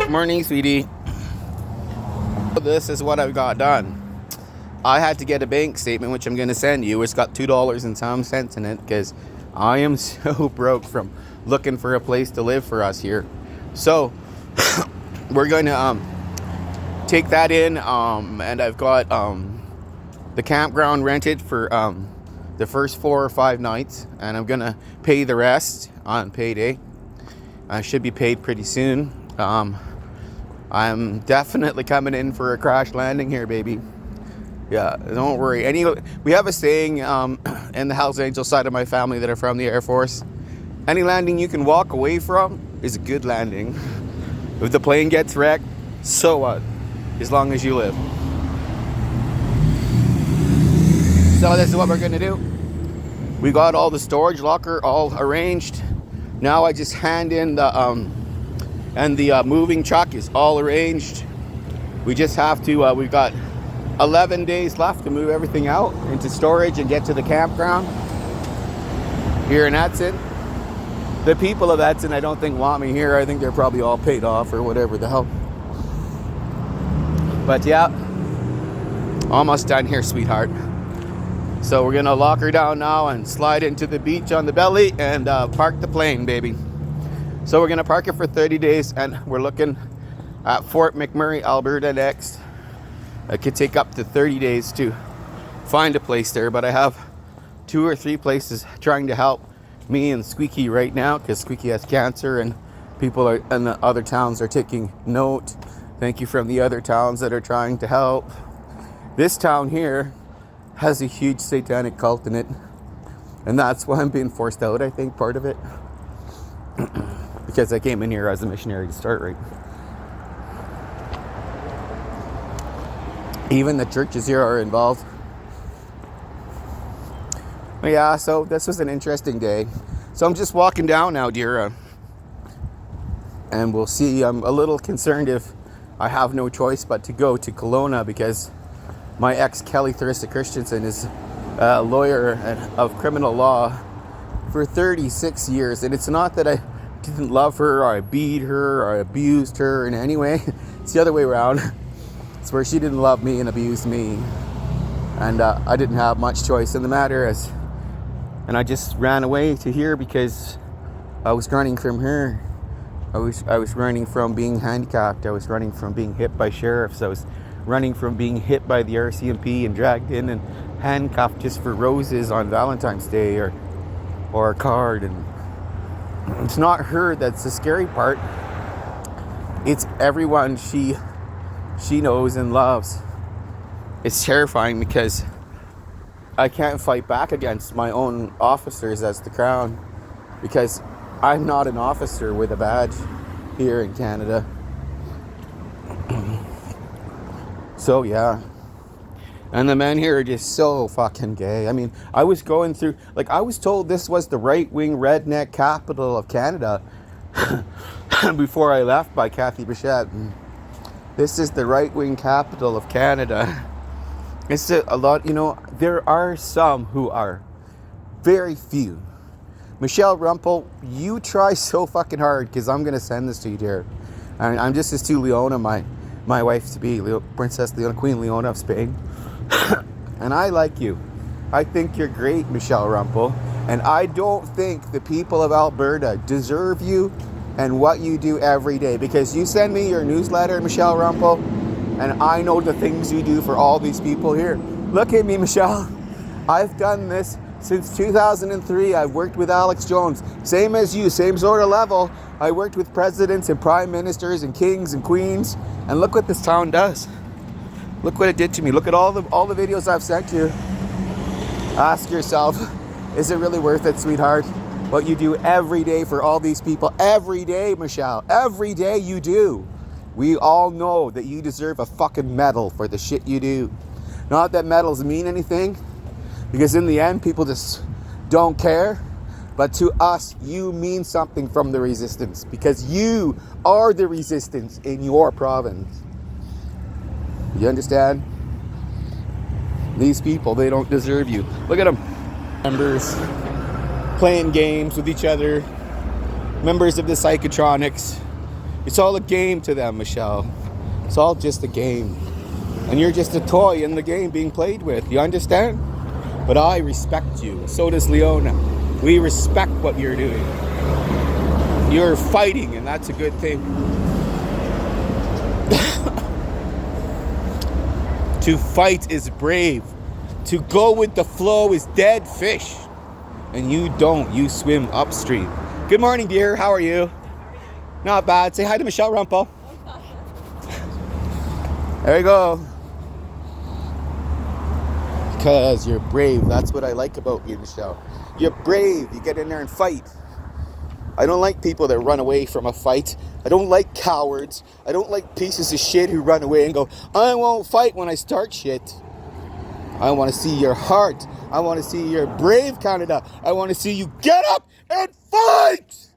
Morning, sweetie. This is what I've got done. I had to get a bank statement, which I'm going to send you. It's got $2 and some cents in it because I am so broke from looking for a place to live for us here. So we're going to take that in, and I've got the campground rented for the first 4 or 5 nights, and I'm going to pay the rest on payday. I should be paid pretty soon. I'm definitely coming in for a crash landing here, baby. Yeah, don't worry. We have a saying in the Hells Angels side of my family that are from the Air Force. Any landing you can walk away from is a good landing. If the plane gets wrecked, so what? As long as you live. So this is what we're gonna do. We got all the storage locker all arranged. Now I just hand in the and the moving truck is all arranged. We just have to, we've got 11 days left to move everything out into storage and get to the campground here in Edson. The people of Edson I don't think want me here. I think they're probably all paid off or whatever the hell. But yeah, almost done here, sweetheart. So we're gonna lock her down now and slide into the beach on the belly and park the plane, baby. So we're gonna park it for 30 days and we're looking at Fort McMurray, Alberta next. It could take up to 30 days to find a place there, but I have 2 or 3 places trying to help me and Squeaky right now because Squeaky has cancer and people in the other towns are taking note. Thank you from the other towns that are trying to help. This town here has a huge satanic cult in it, and that's why I'm being forced out, I think, part of it. Because I came in here as a missionary to start, right? Even the churches here are involved. But yeah, so this was an interesting day. So I'm just walking down now, dear. And we'll see. I'm a little concerned if I have no choice but to go to Kelowna because my ex, Kelly Christensen, is a lawyer of criminal law for 36 years. And it's not that I didn't love her or I beat her or I abused her in any way. It's the other way around. It's where she didn't love me and abused me. And I didn't have much choice in the matter. And I just ran away to here because I was running from her. I was running from being handicapped. I was running from being hit by sheriffs. I was running from being hit by the RCMP and dragged in and handcuffed just for roses on Valentine's Day or a card. And it's not her that's the scary part. It's everyone she knows and loves. It's terrifying because I can't fight back against my own officers as the Crown because I'm not an officer with a badge here in Canada. So yeah. And the men here are just so fucking gay. I mean, I was going through, I was told this was the right-wing redneck capital of Canada before I left by Cathy Brushett. This is the right-wing capital of Canada. It's a lot, there are some who are very few. Michelle Rumpel, you try so fucking hard because I'm going to send this to you, dear. I'm just as to Leona, my wife to be, Princess Leona, Queen Leona of Spain. And I like you. I think you're great, Michelle Rumpel. And I don't think the people of Alberta deserve you and what you do every day. Because you send me your newsletter, Michelle Rumpel, and I know the things you do for all these people here. Look at me, Michelle. I've done this since 2003. I've worked with Alex Jones. Same as you, same sort of level. I worked with presidents and prime ministers and kings and queens. And look what this town does. Look what it did to me. Look at all the videos I've sent you. Ask yourself, is it really worth it, sweetheart? What you do every day for all these people. Every day, Michelle. Every day you do. We all know that you deserve a fucking medal for the shit you do. Not that medals mean anything, because in the end, people just don't care. But to us, you mean something from the resistance, because you are the resistance in your province. You understand? These people, they don't deserve you. Look at them. Members playing games with each other. Members of the psychotronics. It's all a game to them, Michelle. It's all just a game. And you're just a toy in the game being played with. You understand? But I respect you. So does Leona. We respect what you're doing. You're fighting, and that's a good thing. To fight is brave. To go with the flow is dead fish. And you don't. You swim upstream. Good morning, dear. How are you? Not bad. Say hi to Michelle Rumpel. There you go. Because you're brave. That's what I like about you, Michelle. You're brave. You get in there and fight. I don't like people that run away from a fight. I don't like cowards. I don't like pieces of shit who run away and go, I won't fight when I start shit. I want to see your heart. I want to see your brave, Canada. I want to see you get up and fight!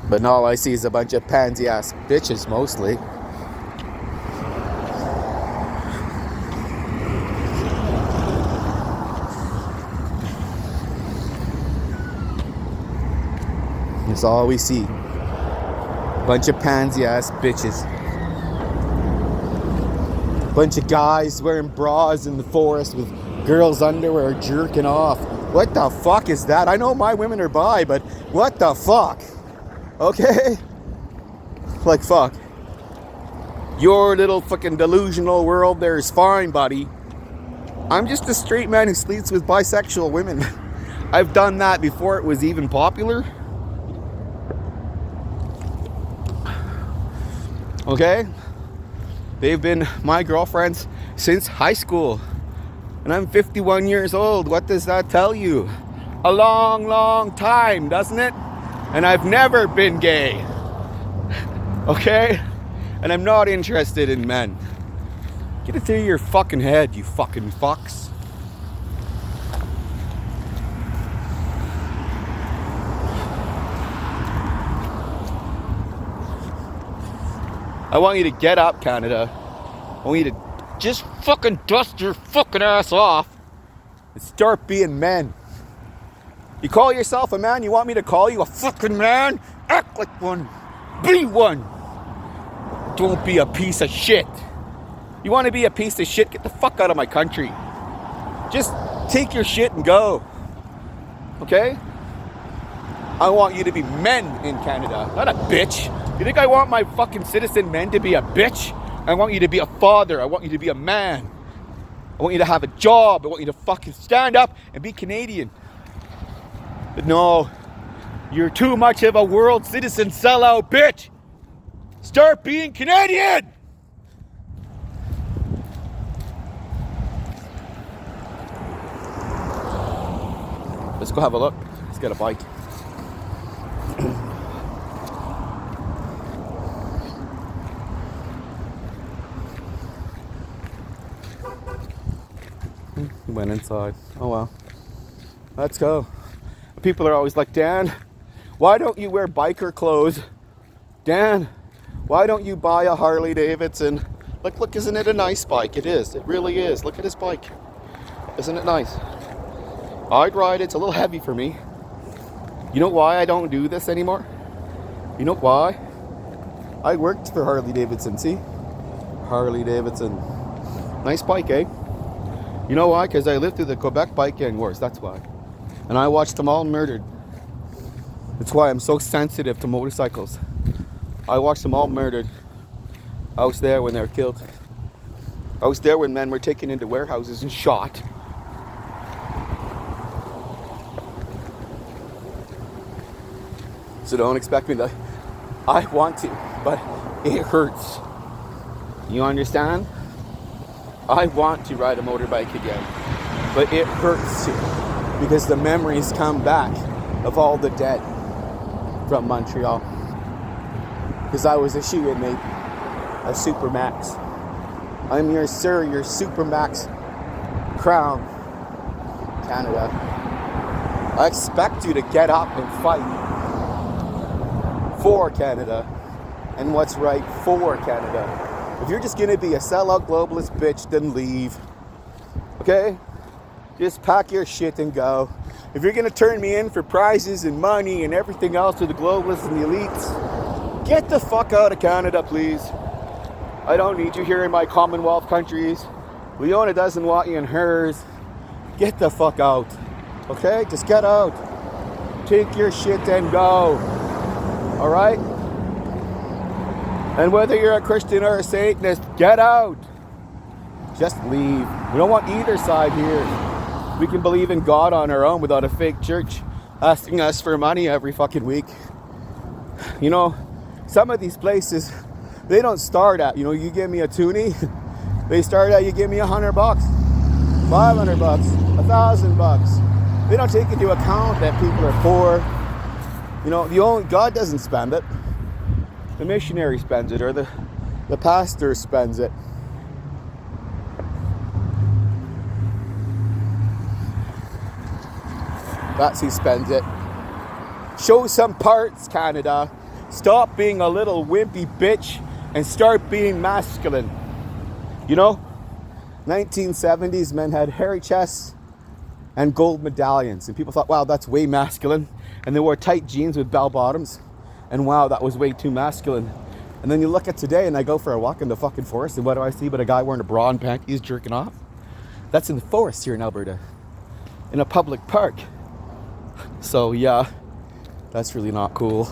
But all I see is a bunch of pansy-ass bitches, mostly. That's all we see. Bunch of pansy-ass bitches. Bunch of guys wearing bras in the forest with girls' underwear jerking off. What the fuck is that? I know my women are bi, but what the fuck? Okay? Like, fuck. Your little fucking delusional world there is fine, buddy. I'm just a straight man who sleeps with bisexual women. I've done that before it was even popular. Okay? They've been my girlfriends since high school. And I'm 51 years old. What does that tell you? A long, long time, doesn't it? And I've never been gay. Okay? And I'm not interested in men. Get it through your fucking head, you fucking fucks. I want you to get up, Canada. I want you to just fucking dust your fucking ass off and start being men. You call yourself a man, you want me to call you a fucking man? Act like one. Be one. Don't be a piece of shit. You want to be a piece of shit? Get the fuck out of my country. Just take your shit and go. Okay? I want you to be men in Canada, not a bitch. You think I want my fucking citizen men to be a bitch? I want you to be a father. I want you to be a man. I want you to have a job. I want you to fucking stand up and be Canadian. But no, you're too much of a world citizen sellout, bitch. Start being Canadian. Let's go have a look. Let's get a bike. He went inside. Oh well. Let's go. People are always like, Dan, why don't you wear biker clothes? Dan, why don't you buy a Harley Davidson? Look, isn't it a nice bike? It is. It really is. Look at his bike. Isn't it nice? I'd ride it. It's a little heavy for me. You know why I don't do this anymore? You know why? I worked for Harley Davidson, see? Harley Davidson. Nice bike, eh? You know why? Because I lived through the Quebec bike gang wars. That's why. And I watched them all murdered. That's why I'm so sensitive to motorcycles. I watched them all murdered. I was there when they were killed. I was there when men were taken into warehouses and shot. So don't expect me to. I want to, but it hurts. You understand? I want to ride a motorbike again, but it hurts to. Because the memories come back of all the dead from Montreal. Because I was a shoe inmate, a Supermax. I'm your sir, your Supermax crown, Canada. I expect you to get up and fight for Canada. and what's right for Canada. If you're just going to be a sellout globalist bitch, then leave. Okay? Just pack your shit and go. If you're going to turn me in for prizes and money and everything else to the globalists and the elites, get the fuck out of Canada, please. I don't need you here in my Commonwealth countries. Leona doesn't want you in hers. Get the fuck out. Okay? Just get out. Take your shit and go. Alright? And whether you're a Christian or a Satanist, get out. Just leave. We don't want either side here. We can believe in God on our own without a fake church asking us for money every fucking week. You know, some of these places, they don't start at, you give me a toonie. They start at, you give me $100, $500, $1,000. They don't take into account that people are poor. God doesn't spend it. The missionary spends it, or the pastor spends it. That's who spends it. Show some parts, Canada. Stop being a little wimpy bitch and start being masculine. 1970s men had hairy chests and gold medallions, and people thought, wow, that's way masculine. And they wore tight jeans with bell bottoms, and wow, that was way too masculine. And then you look at today, and I go for a walk in the fucking forest, and what do I see but a guy wearing a bra and panties jerking off? That's in the forest here in Alberta, in a public park. So yeah, that's really not cool.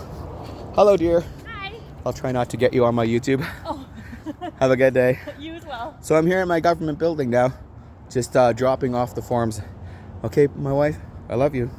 Hello, dear. Hi. I'll try not to get you on my YouTube. Oh. Have a good day. You as well. So I'm here in my government building now, just dropping off the forms. Okay, my wife, I love you.